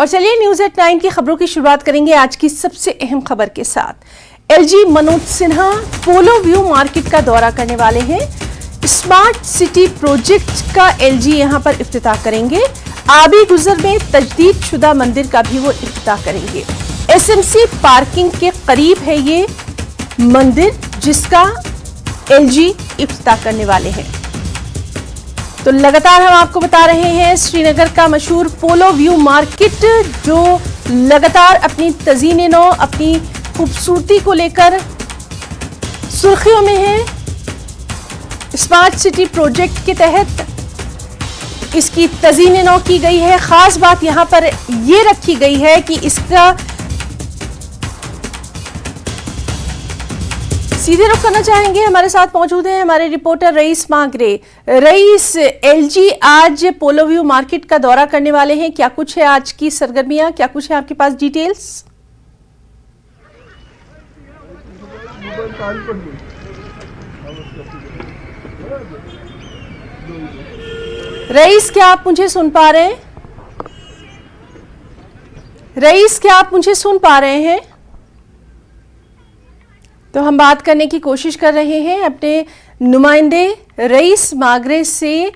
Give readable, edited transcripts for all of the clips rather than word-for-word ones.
और चलिए news at 9 की खबरों की शुरुआत करेंगे आज की सबसे अहम खबर के साथ। एलजी मनोज सिन्हा पोलो व्यू मार्केट का दौरा करने वाले हैं। स्मार्ट सिटी प्रोजेक्ट का एलजी यहां पर इफ्तिताह करेंगे। आबी गुजर में तजदीद शुदा मंदिर का भी वो इफ्तिताह करेंगे। एसएमसी पार्किंग के करीब है ये मंदिर जिसका एलजी इफ्तिताह करने वाले हैं। तो लगातार हम आपको बता रहे हैं श्रीनगर का मशहूर पोलो व्यू मार्केट जो लगातार अपनी तज़ीन नौ, अपनी खूबसूरती को लेकर सुर्खियों में है। स्मार्ट सिटी प्रोजेक्ट के तहत इसकी तज़ीन नौ की गई है। खास बात यहां पर यह रखी गई है कि इसका सीधे रुख करना चाहेंगे। हमारे साथ मौजूद हैं हमारे reporter rice Magrey. Rice, LG आज पोलो व्यू मार्केट का दौरा करने वाले हैं, क्या कुछ है आज की सरगर्मियां, क्या कुछ है आपके पास डिटेल्स? रईस, क्या आप मुझे सुन पा रहे हैं? रईस, क्या आप मुझे सुन पा रहे हैं? तो हम बात करने की कोशिश कर रहे हैं अपने नुमाइंदे रईस मागरे से।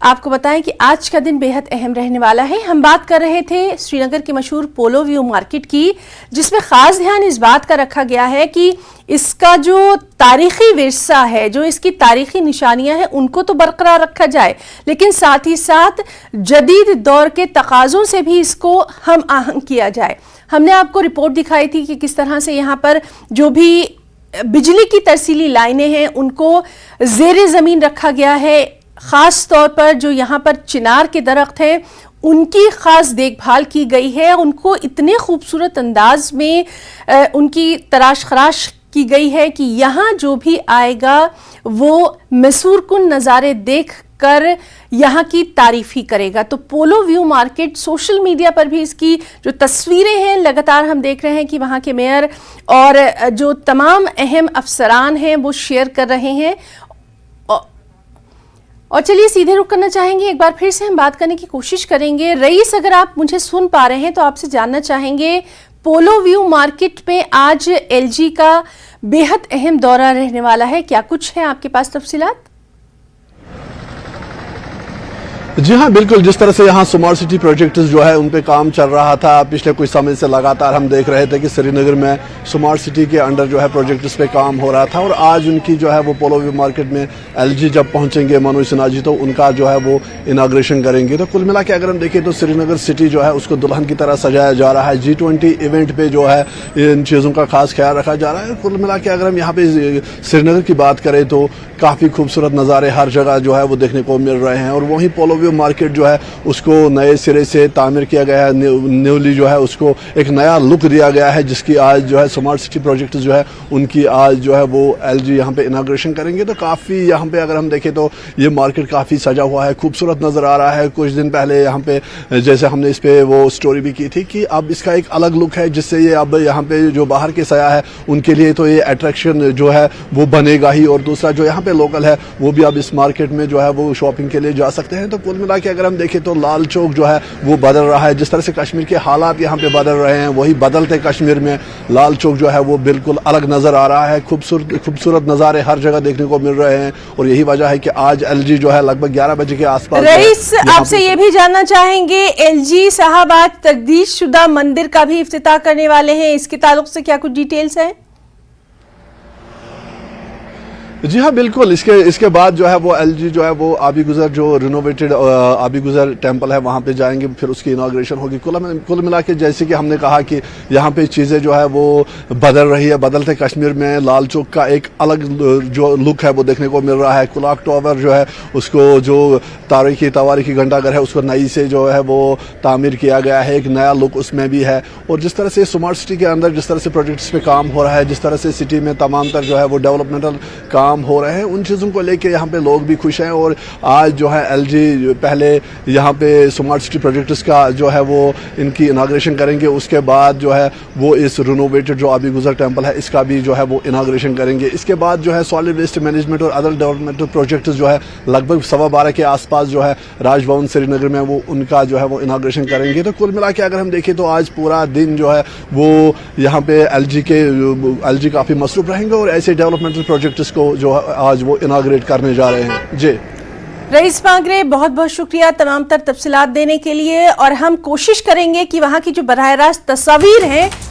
आपको बताएं कि आज का दिन बेहद अहम रहने वाला है। हम बात कर रहे थे श्रीनगर के मशहूर पोलो व्यू मार्केट की, जिसमें खास ध्यान इस बात का रखा गया है कि इसका जो तारीखी विरसा है, जो इसकी तारीखी निशानियां हैं, उनको तो बरकरार रखा जाए, लेकिन साथ ही साथ जदीद दौर के तकाज़ों से भी इसको हम आहंग किया जाए। हमने आपको रिपोर्ट दिखाई थी कि किस तरह से यहाँ पर जो भी बिजली की तरसीली लाइनें हैं उनको ज़ेरे ज़मीन रखा गया है। ख़ास तौर पर जो यहाँ पर चिनार के दरख्त हैं उनकी ख़ास देखभाल की गई है। उनको इतने खूबसूरत अंदाज में उनकी तराश खराश की गई है कि यहाँ जो भी आएगा वो मैसूर कुन नज़ारे देख कर यहाँ की तारीफ ही करेगा। तो पोलो व्यू मार्केट सोशल मीडिया पर भी इसकी जो तस्वीरें हैं लगातार हम देख रहे हैं कि वहाँ के मेयर और जो तमाम अहम अफसरान हैं वो शेयर कर रहे हैं। और चलिए सीधे रुख करना चाहेंगे, एक बार फिर से हम बात करने की कोशिश करेंगे। रईस, अगर आप मुझे सुन पा रहे हैं तो आपसे जानना चाहेंगे पोलो व्यू मार्केट में आज एलजी का बेहद अहम दौरा रहने वाला है, क्या कुछ है आपके पास तफसीलात? जी हाँ, बिल्कुल। जिस तरह से यहाँ स्मार्ट सिटी प्रोजेक्ट जो है उन पे काम चल रहा था पिछले कुछ समय से, लगातार हम देख रहे थे कि श्रीनगर में स्मार्ट सिटी के अंडर जो है प्रोजेक्ट्स पे काम हो रहा था। और आज उनकी जो है वो पोलो व्यू मार्केट में एलजी जब पहुंचेंगे मनोज सिन्हा जी, तो उनका जो है वो इनाग्रेशन करेंगे। तो कुल मिला के अगर हम देखें तो श्रीनगर सिटी जो है उसको दुल्हन की तरह सजाया जा रहा है। G20 इवेंट पे जो है इन चीज़ों का खास ख्याल रखा जा रहा है। कुल मिला के अगर हम यहाँ पे श्रीनगर की बात करें तो काफ़ी खूबसूरत नज़ारे हर जगह जो है वो देखने को मिल रहे हैं। और वहीं पोलो व्यू मार्केट जो है उसको नए सिरे से तामीर किया गया है, न्यूली जो है उसको एक नया लुक दिया गया है, जिसकी आज जो है स्मार्ट सिटी प्रोजेक्ट जो है उनकी आज जो है वो एलजी यहाँ पे इनाग्रेशन करेंगे। तो काफ़ी यहाँ पे अगर हम देखें तो ये मार्केट काफ़ी सजा हुआ है, खूबसूरत नज़र आ रहा है। कुछ दिन पहले यहाँ पे जैसे हमने इस पे वो स्टोरी भी की थी कि अब इसका एक अलग लुक है, जिससे ये अब यहाँ पे जो बाहर के सयाह है उनके लिए तो ये अट्रैक्शन जो है वो बनेगा ही। और दूसरा जो यहाँ पे लोकल है वो भी अब इस मार्केट में जो है वो शॉपिंग के लिए जा सकते हैं। तो कुल मिला के अगर हम देखें तो लाल चौक जो है वो बदल रहा है। जिस तरह से कश्मीर के हालात यहाँ पे बदल रहे हैं, वही बदलते कश्मीर में लाल चौक जो है वो बिल्कुल अलग नजर आ रहा है। खूबसूरत नज़ारे हर जगह देखने को मिल रहे हैं। और यही वजह है कि आज एलजी जो है लगभग 11 बजे के आसपास। रईस, आपसे ये भी जानना चाहेंगे एलजी साहब आज तजदीद शुदा मंदिर का भी इफ्तिताह करने वाले हैं, इसके ताल्लुक से क्या कुछ डिटेल्स है? जी हाँ, बिल्कुल। इसके बाद जो है वो एलजी जो है वो आबी गुजर जो रिनोवेटेड आबी गुजर टेम्पल है वहाँ पे जाएंगे, फिर उसकी इनाग्रेशन होगी। कुल मिला के जैसे कि हमने कहा कि यहाँ पे चीज़ें जो है वो बदल रही है। बदलते कश्मीर में लाल चौक का एक अलग जो लुक है वो देखने को मिल रहा है। क्लॉक टावर जो है उसको जो तवारीखी घंटाघर है उसको नई से जो है वो तामीर किया गया है, एक नया लुक उसमें भी है। और जिस तरह से स्मार्ट सिटी के अंदर जिस तरह से प्रोजेक्ट्स पे काम हो रहा है, जिस तरह से सिटी में तमाम तर जो है वो डेवलपमेंटल काम काम हो रहे हैं उन चीज़ों को लेके यहाँ पे लोग भी खुश हैं। और आज जो है LG पहले यहाँ पे स्मार्ट सिटी प्रोजेक्ट्स का जो है वो इनकी इनाग्रेशन करेंगे, उसके बाद जो है वो इस रिनोवेटेड जो अभी गुजर टेम्पल है इसका भी जो है वो इनाग्रेशन करेंगे। इसके बाद जो है सॉलिड वेस्ट मैनेजमेंट और अदर डेवलपमेंटल प्रोजेक्ट्स जो है लगभग 12:15 के आसपास जो है राजभवन श्रीनगर में वो उनका जो है वो इनाग्रेशन करेंगे। तो कुल मिला के अगर हम देखें तो आज पूरा दिन जो है वो यहाँ पे LG काफ़ी मसरूफ रहेंगे और ऐसे डेवलपमेंटल प्रोजेक्ट्स को जो आज वो इनाग्रेट करने जा रहे हैं। जी रईस मागरे, बहुत बहुत शुक्रिया तमाम तर तफसीलात देने के लिए, और हम कोशिश करेंगे कि वहां की जो बराह रास्त तस्वीर हैं